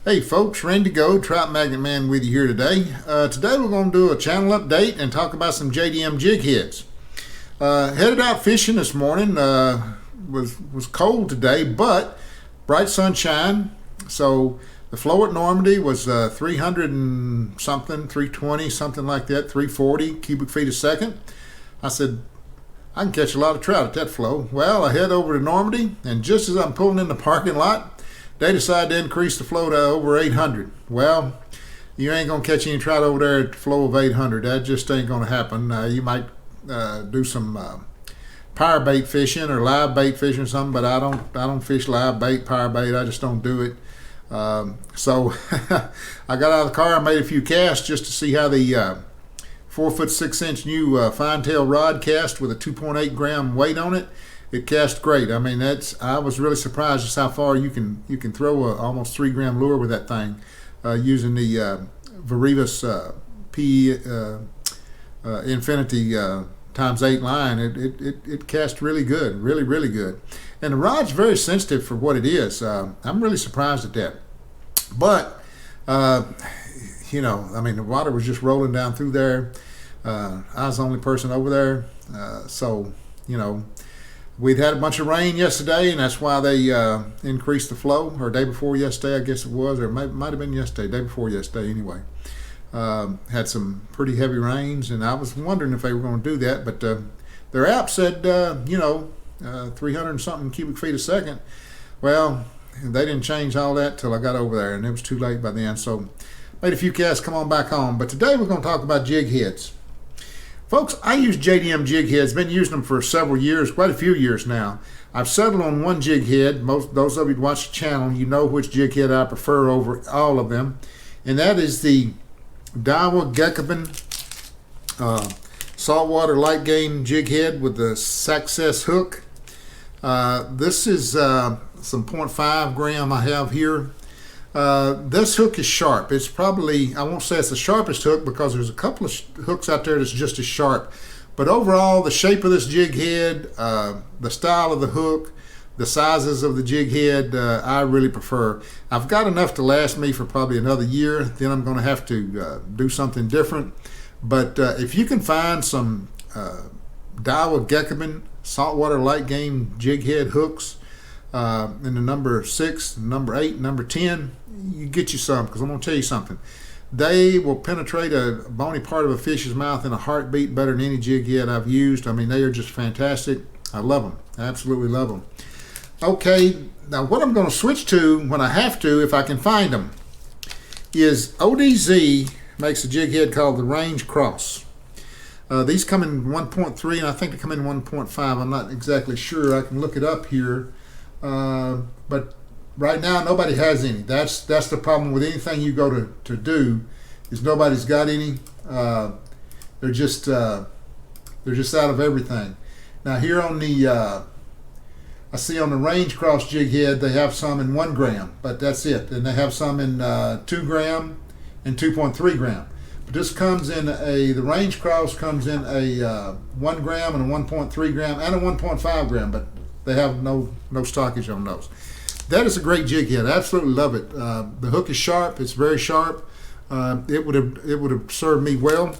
Hey folks, Randy Go, Trout Magnet Man with you here today. Today we're going to do a channel update and talk about some JDM Jig Heads. Headed out fishing this morning. Was cold today, but bright sunshine. So the flow at Normandy was 300 and something, 320, something like that, 340 cubic feet a second. I said, I can catch a lot of trout at that flow. Well, I head over to Normandy, and just as I'm pulling in the parking lot, they decided to increase the flow to over 800. Well, you ain't gonna catch any trout over there at the flow of 800. That just ain't gonna happen. You might do some power bait fishing or live bait fishing or something, but I don't fish live bait, power bait. I just don't do it. So I got out of the car and made a few casts just to see how the 4 foot 6 inch new fine tail rod cast with a 2.8 gram weight on it. It cast great. I mean, I was really surprised just how far you can throw a almost 3 gram lure with that thing using the Varivas Infinity ×8 line. It cast really good, really good. And the rod's very sensitive for what it is. I'm really surprised at that. But you know, I mean, the water was just rolling down through there. I was the only person over there, so you know. We'd had a bunch of rain yesterday, and that's why they increased the flow, or day before yesterday, I guess it was, or it might have been yesterday, day before yesterday anyway. Had some pretty heavy rains, and I was wondering if they were going to do that, but their app said, 300 and something cubic feet a second. Well, they didn't change all that till I got over there, and it was too late by then, so made a few casts, come on back home. But today we're going to talk about jig heads. Folks, I use JDM Jig Heads. Been using them for several years, quite a few years now. I've settled on one jig head. Those of you who watch the channel, you know which jig head I prefer over all of them, and that is the Daiwa Gekeben saltwater light game jig head with the Success hook. This is some 0.5 gram I have here. This hook is sharp. It's probably, I won't say it's the sharpest hook because there's a couple of hooks out there that's just as sharp. But overall, the shape of this jig head, the style of the hook, the sizes of the jig head, I really prefer. I've got enough to last me for probably another year. Then I'm going to have to do something different. But if you can find some Daiwa Gekeben saltwater light game jig head hooks, in the number 6, number 8, number 10, you get you some, because I'm going to tell you something. They will penetrate a bony part of a fish's mouth in a heartbeat better than any jig head I've used. I mean, they are just fantastic. I love them. I absolutely love them. Okay, now what I'm going to switch to when I have to, if I can find them, is ODZ makes a jig head called the Range Cross. These come in 1.3, and I think they come in 1.5. I'm not exactly sure. I can look it up here. But right now nobody has any. That's the problem with anything you go to do, is nobody's got any. They're just out of everything. Now here on the I see on the Range Cross jig head they have some in 1 gram, but that's it. And they have some in 2 gram and 2.3 gram. But this comes in the Range Cross comes in a 1 gram and a 1.3 gram and a 1.5 gram, but they have no stockage on those. That is a great jig head. I absolutely love it. The hook is sharp. It's very sharp. It would have served me well.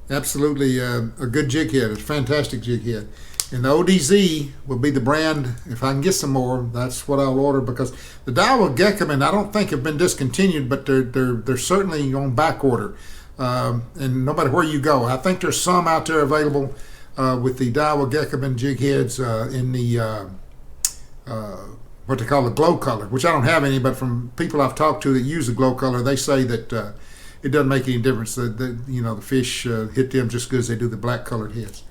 Absolutely a good jig head. It's a fantastic jig head. And the ODZ will be the brand. If I can get some more, that's what I'll order, because the Daiwa Gekeben I don't think have been discontinued, but they're certainly on back order. And no matter where you go, I think there's some out there available. With the Daiwa Gekeben jig heads in the what they call the glow color, which I don't have any, but from people I've talked to that use the glow color, they say that it doesn't make any difference. The fish hit them just as good as they do the black colored heads.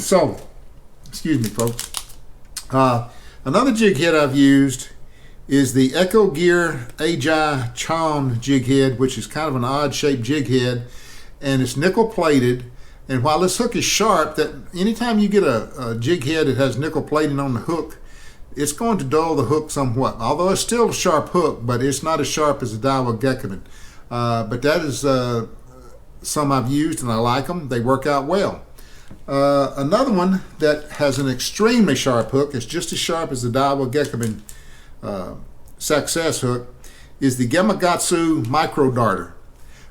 So, excuse me, folks. Another jig head I've used is the Echo Gear Agi Chon jig head, which is kind of an odd shaped jig head, and it's nickel plated. And while this hook is sharp, that anytime you get a jig head that has nickel plating on the hook, it's going to dull the hook somewhat. Although it's still a sharp hook, but it's not as sharp as the Daiwa Gekeben. But that is some I've used, and I like them. They work out well. Another one that has an extremely sharp hook, it's just as sharp as the Daiwa Gekeben success hook is the Gamakatsu micro darter.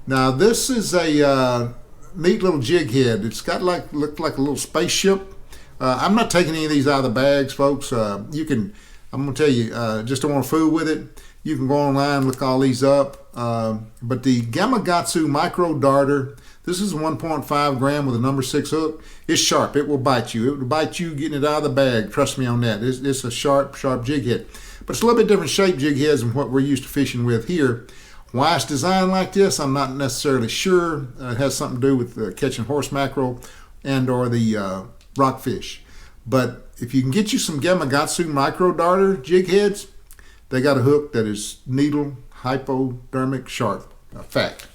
Now this is a neat little jig head. It's got look like a little spaceship. I'm not taking any of these out of the bags, folks. I'm gonna tell you, just don't want to fool with it. You can go online, look all these up. But the Gamakatsu micro darter, this is a 1.5 gram with a number 6 hook. It's sharp. It will bite you. It will bite you getting it out of the bag. Trust me on that. It's a sharp jig head. But it's a little bit different shape jig heads than what we're used to fishing with here. Why it's designed like this, I'm not necessarily sure. It has something to do with catching horse mackerel and or the rockfish. But if you can get you some Gamakatsu micro darter jig heads, they got a hook that is needle hypodermic sharp. Fact.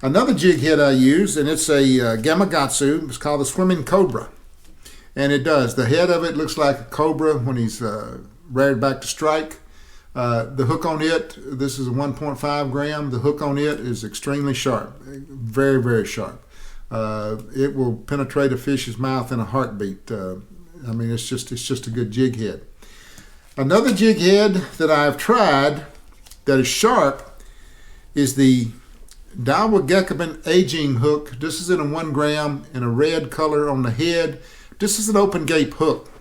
Another jig head I use, and it's a Gamakatsu. It's called the Swimming Cobra, and it does. The head of it looks like a cobra when he's reared back to strike. The hook on it, this is a 1.5 gram. The hook on it is extremely sharp, very, very sharp. It will penetrate a fish's mouth in a heartbeat. I mean, it's just a good jig head. Another jig head that I've tried that is sharp is the Magmite Agi hook. This is in a 1 gram in a red color on the head. This is an open Gape hook.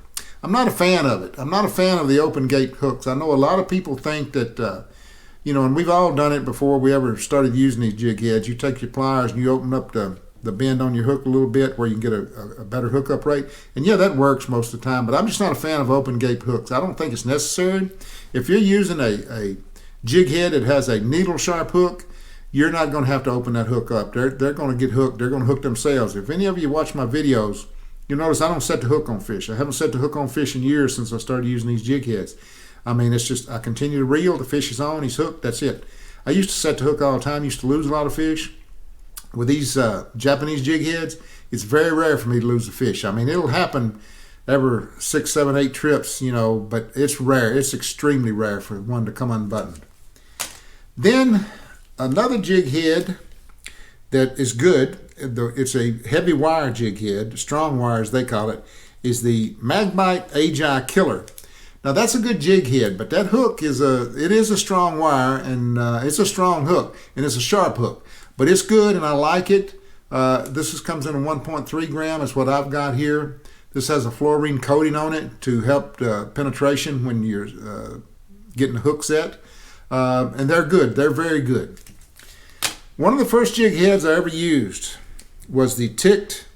I'm not a fan of it. I'm not a fan of the open Gape hooks. I know a lot of people think that, and we've all done it before we ever started using these jig heads. You take your pliers and you open up the bend on your hook a little bit where you can get a better hookup rate. And yeah, that works most of the time, but I'm just not a fan of open Gape hooks. I don't think it's necessary. If you're using a jig head that has a needle sharp hook, you're not going to have to open that hook up. They're going to get hooked. They're going to hook themselves. If any of you watch my videos, you'll notice I don't set the hook on fish. I haven't set the hook on fish in years since I started using these jig heads. I mean, it's just I continue to reel. The fish is on. He's hooked. That's it. I used to set the hook all the time. Used to lose a lot of fish. With these Japanese jig heads, it's very rare for me to lose a fish. I mean, it'll happen every 6, 7, 8 trips, but it's rare. It's extremely rare for one to come unbuttoned. Then another jig head that is good, it's a heavy wire jig head, strong wire as they call it, is the Magmite Agi Killer. Now that's a good jig head, but that hook is a strong wire, and it's a strong hook, and it's a sharp hook. But it's good, and I like it. This comes in a 1.3 gram. Is what I've got here. This has a fluorine coating on it to help penetration when you're getting the hook set. And they're good. They're very good. One of the first jig heads I ever used was the ticked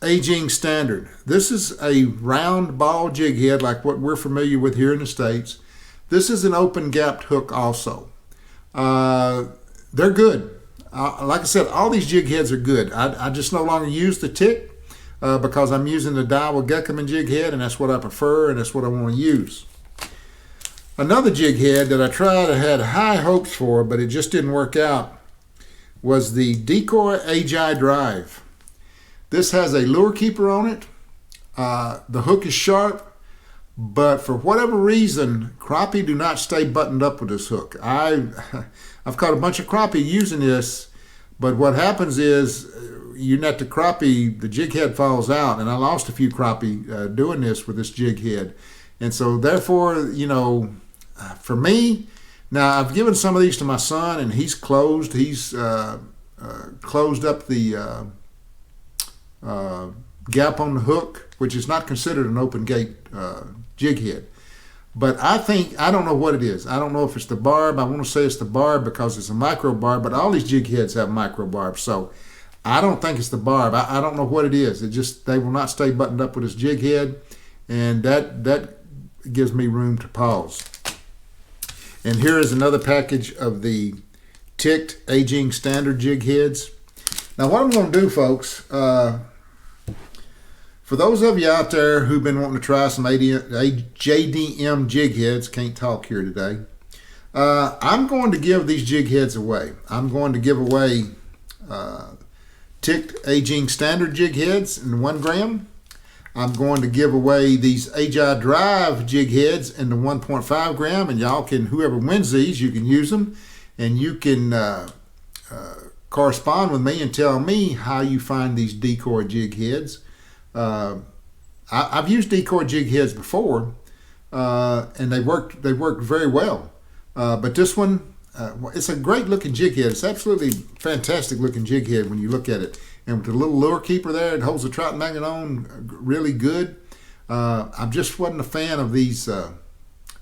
aging standard. This is a round ball jig head like what we're familiar with here in the States. This is an open gapped hook also. They're good. Like I said, all these jig heads are good. I just no longer use the tick because I'm using the Gamakatsu jig head, and that's what I prefer, and that's what I want to use. Another jig head that I tried, I had high hopes for, but it just didn't work out, was the Decoy Agi Drive. This has a lure keeper on it. The hook is sharp, but for whatever reason, crappie do not stay buttoned up with this hook. I've caught a bunch of crappie using this, but what happens is you net the crappie, the jig head falls out, and I lost a few crappie doing this with this jig head. And so therefore, for me, now I've given some of these to my son, and he's closed. He's closed up the gap on the hook, which is not considered an open Gape jig head. But I don't know what it is. I don't know if it's the barb. I want to say it's the barb because it's a micro barb, but all these jig heads have micro barbs. So I don't think it's the barb. I don't know what it is. They will not stay buttoned up with this jig head, and that gives me room to pause. And here is another package of the ticked aging standard jig heads. Now what I'm going to do, folks, for those of you out there who've been wanting to try some JDM Jig Heads, can't talk here today, I'm going to give these jig heads away. I'm going to give away ticked aging standard jig heads in 1 gram. I'm going to give away these Agi Drive jig heads in the 1.5 gram, and y'all can, whoever wins these, you can use them, and you can correspond with me and tell me how you find these decoy jig heads. I've used decoy jig heads before, and they worked very well. But this one, it's a great looking jig head. It's absolutely fantastic looking jig head when you look at it. And with the little lure keeper there, it holds the trout magnet on really good. I just wasn't a fan of these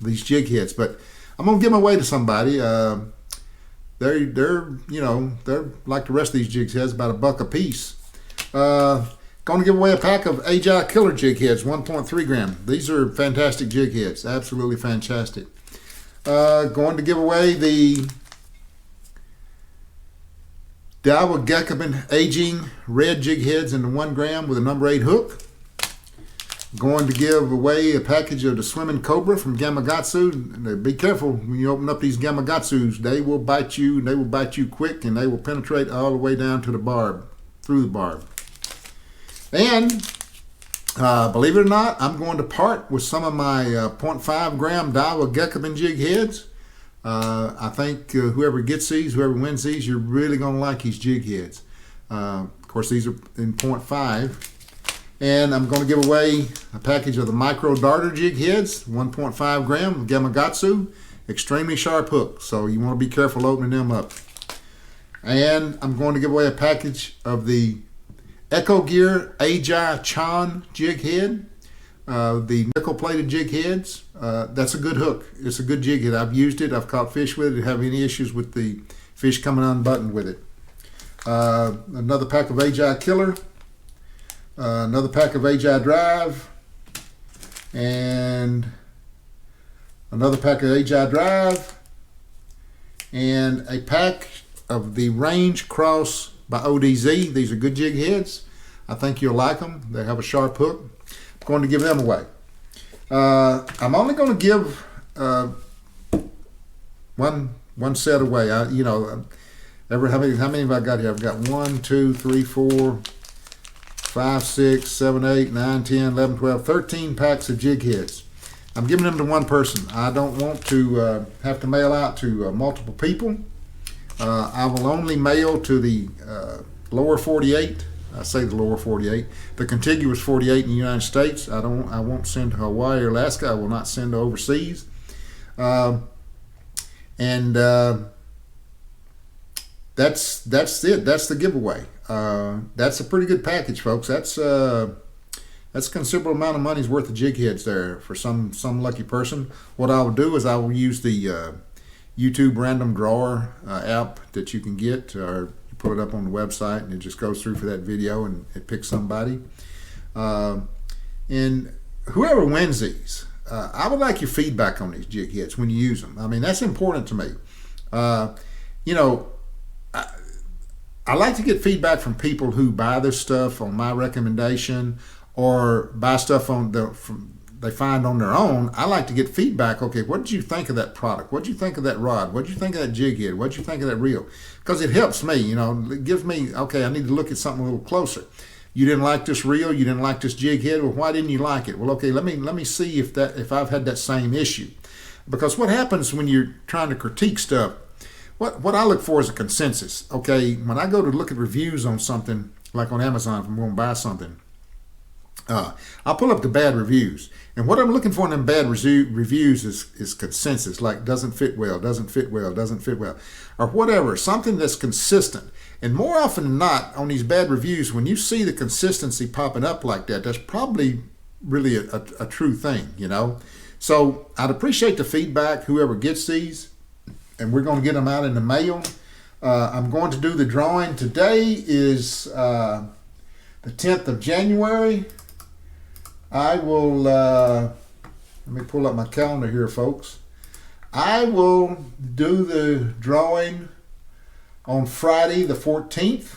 jig heads, but I'm gonna give them away to somebody. They're like the rest of these jig heads, about $1 a piece. Going to give away a pack of Agi Killer jig heads, 1.3 gram. These are fantastic jig heads, absolutely fantastic. Going to give away the Gamakatsu aging red jig heads in the 1 gram with a number 8 hook. Going to give away a package of the Swimming Cobra from Gamakatsu. Be careful when you open up these Gamakatsus. They will bite you. They will bite you quick, and they will penetrate all the way down to the barb, through the barb. And believe it or not, I'm going to part with some of my 0.5 gram Gamakatsu jig heads. I think whoever gets these, whoever wins these, you're really going to like these jig heads. Of course, these are in 0.5. And I'm going to give away a package of the micro darter jig heads, 1.5 gram Gamakatsu, extremely sharp hook. So you want to be careful opening them up. And I'm going to give away a package of the Echo Gear Agi Chon jig head, the nickel plated jig heads. That's a good hook. It's a good jig head. I've used it. I've caught fish with it. Didn't have any issues with the fish coming unbuttoned with it. Another pack of Agi Killer. Another pack of Agi Drive, and another pack of Agi Drive, and a pack of the Range Cross by ODZ. These are good jig heads. I think you'll like them. They have a sharp hook. I'm going to give them away. I'm only going to give one set away. How many have I got here? I've got 1, 2, 3, 4, 5, 6, 7, 8, 9, 10, 11, 12, 13 packs of jig heads. I'm giving them to one person. I don't want to have to mail out to multiple people. I will only mail to the lower 48. I say the lower 48, the contiguous 48 in the United States. I won't send to Hawaii or Alaska. I will not send to overseas. That's it. That's the giveaway. That's a pretty good package, folks. That's a considerable amount of money's worth of jig heads there for some lucky person. What I will do is I will use the YouTube random drawer app that you can get, or you put it up on the website and it just goes through for that video and it picks somebody. And whoever wins these, I would like your feedback on these jig heads when you use them. I mean, that's important to me. I like to get feedback from people who buy this stuff on my recommendation or buy stuff they find on their own. I like to get feedback. Okay, what did you think of that product? What did you think of that rod? What did you think of that jig head? What did you think of that reel? Because it helps me. It gives me, okay, I need to look at something a little closer. You didn't like this reel. You didn't like this jig head. Well, why didn't you like it? Well, okay, let me see if I've had that same issue. Because what happens when you're trying to critique stuff? What I look for is a consensus. Okay, when I go to look at reviews on something, like on Amazon, if I'm going to buy something, I'll pull up the bad reviews. And what I'm looking for in them bad reviews is consensus, like doesn't fit well, doesn't fit well, doesn't fit well, or whatever, something that's consistent. And more often than not, on these bad reviews, when you see the consistency popping up like that, that's probably really a true thing, So I'd appreciate the feedback, whoever gets these. And we're going to get them out in the mail. I'm going to do the drawing. Today is the 10th of January. I will, let me pull up my calendar here, folks. I will do the drawing on Friday the 14th.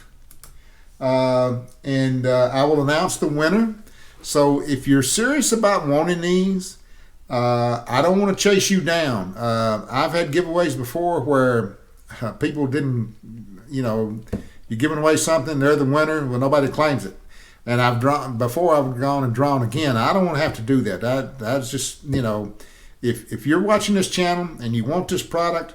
And I will announce the winner. So if you're serious about wanting these, I don't want to chase you down. I've had giveaways before where people didn't, you're giving away something, they're the winner, well, nobody claims it. And I've gone and drawn again. I don't want to have to do that. That's just, if you're watching this channel and you want this product,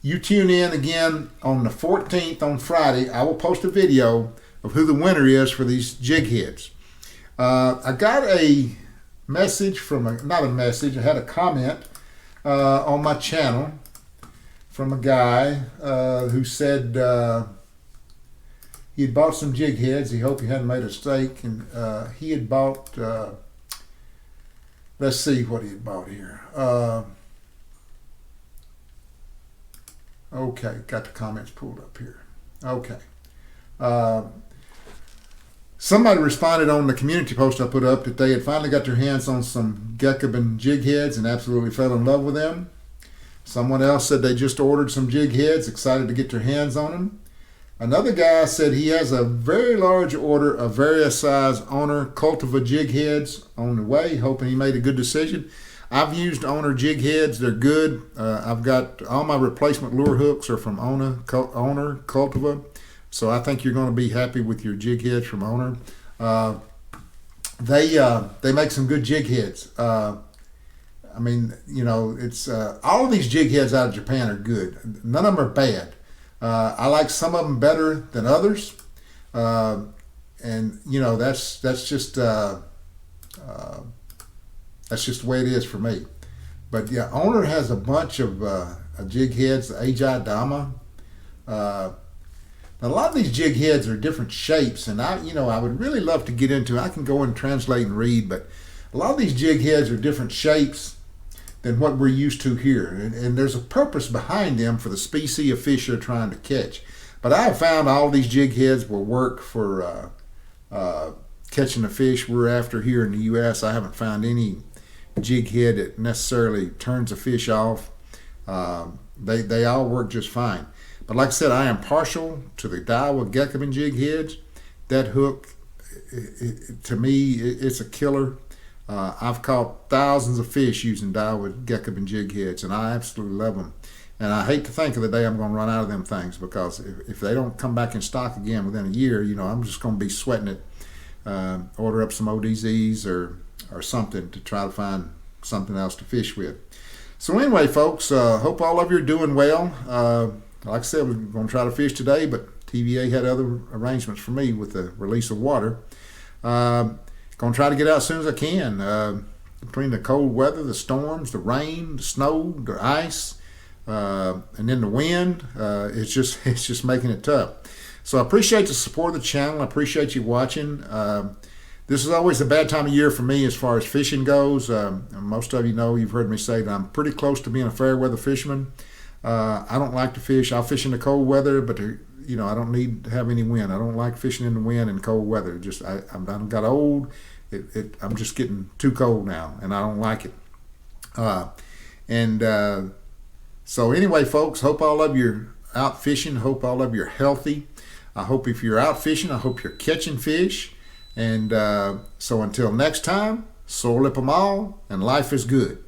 you tune in again on the 14th on Friday. I will post a video of who the winner is for these jig heads. I got a message from not a message. I had a comment on my channel from a guy who said he had bought some jig heads. He hoped he hadn't made a mistake, and he had bought. Let's see what he had bought here. Okay, got the comments pulled up here. Okay. Somebody responded on the community post I put up that they had finally got their hands on some Gape jig heads and absolutely fell in love with them. Someone else said they just ordered some jig heads, excited to get their hands on them. Another guy said he has a very large order of various size owner cultivar jig heads on the way, hoping he made a good decision. I've used owner jig heads. They're good. I've got all my replacement lure hooks are from owner cultivar. So I think you're going to be happy with your jig heads from owner. They make some good jig heads. I mean, you know, it's all of these jig heads out of Japan are good. None of them are bad. I like some of them better than others, and you know that's just the way it is for me. But yeah, owner has a bunch of jig heads. The Agi Dama. Now, a lot of these jig heads are different shapes, and I would really love to get into. I can go and translate and read, but a lot of these jig heads are different shapes than what we're used to here, and there's a purpose behind them for the species of fish they're trying to catch. But I have found all these jig heads will work for catching the fish we're after here in the U.S. I haven't found any jig head that necessarily turns a fish off. They all work just fine. But like I said, I am partial to the Daiwa Gape jig heads. That hook, to me, it's a killer. I've caught thousands of fish using Daiwa Gape jig heads, and I absolutely love them. And I hate to think of the day I'm going to run out of them things, because if they don't come back in stock again within a year, you know, I'm just going to be sweating it. Order up some ODZs or something to try to find something else to fish with. So anyway, folks, hope all of you are doing well. Like I said, we're going to try to fish today, but TVA had other arrangements for me with the release of water. Going to try to get out as soon as I can. Between the cold weather, the storms, the rain, the snow, the ice, and then the wind, it's just making it tough. So I appreciate the support of the channel. I appreciate you watching. This is always a bad time of year for me as far as fishing goes. Most of you know, you've heard me say that I'm pretty close to being a fair weather fisherman. I don't like to fish. I'll fish in the cold weather, but you know, I don't need to have any wind. I don't like fishing in the wind and cold weather. Just I got old. I'm just getting too cold now, and I don't like it. So anyway, folks, hope all of you are out fishing. Hope all of you are healthy. I hope if you're out fishing, I hope you're catching fish. And so until next time, soar lip 'em all, and life is good.